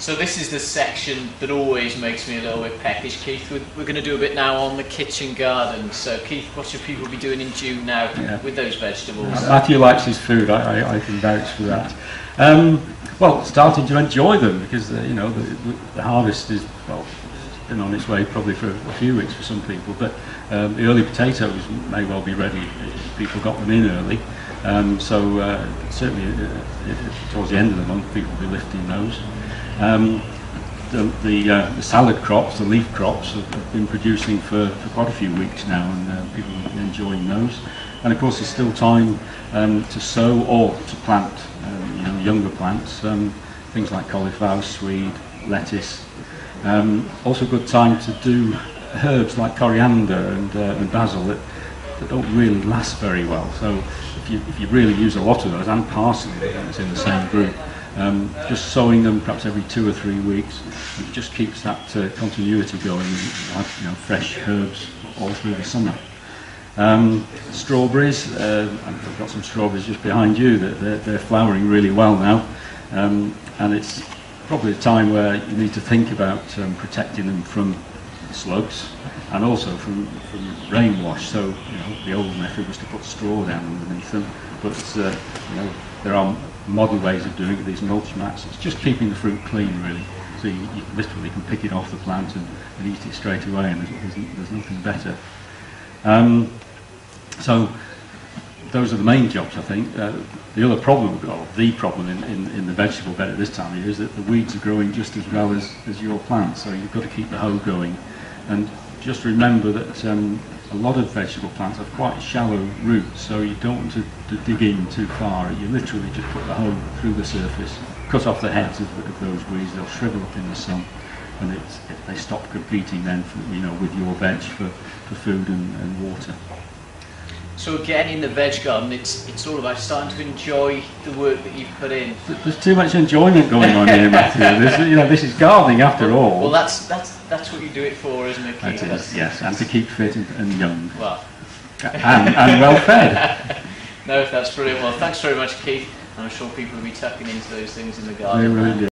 So this is the section that always makes me a little bit peckish, Keith. We're going to do a bit now on the kitchen garden. So Keith, what should people be doing in June now with those vegetables? Matthew likes his food, I can vouch for that. Well, starting to enjoy them, because you know, the harvest is, well, been on its way probably for a few weeks for some people, but the early potatoes may well be ready if people got them in early. Certainly towards the end of the month people will be lifting those. The salad crops, the leaf crops, have been producing for quite a few weeks now, and people are enjoying those. And of course there's still time to sow or to plant you know, younger plants, things like cauliflower, swede, lettuce. Also a good time to do herbs like coriander and basil that don't really last very well. So if you really use a lot of those, and parsley that's in the same group, just sowing them perhaps every 2 or 3 weeks, it just keeps that continuity going. You have, you know, fresh herbs all through the summer. Strawberries, I've got some strawberries just behind you. They're flowering really well now, and it's probably a time where you need to think about protecting them from slugs and also from rain wash. So, you know, the old method was to put straw down underneath them, but you know, there are modern ways of doing it, these mulch mats. It's just keeping the fruit clean, really. So you literally can pick it off the plant and eat it straight away, and there's nothing better. So those are the main jobs, I think. The other problem, or the problem in the vegetable bed at this time of year, is that the weeds are growing just as well as your plants, so you've got to keep the hoe going. And just remember that a lot of vegetable plants have quite shallow roots, so you don't want to dig in too far. You literally just put the hoe through the surface, cut off the heads of those weeds. They'll shrivel up in the sun, and they stop competing then for, you know, with your veg for food and water. So again, in the veg garden, it's all about starting to enjoy the work that you've put in. There's too much enjoyment going on here, Matthew. You know, this is gardening after all. Well, that's what you do it for, isn't it, Keith? It is, yes, and to keep fit and young. Well, and well fed. No, that's brilliant. Well, thanks very much, Keith. I'm sure people will be tucking into those things in the garden. They really do.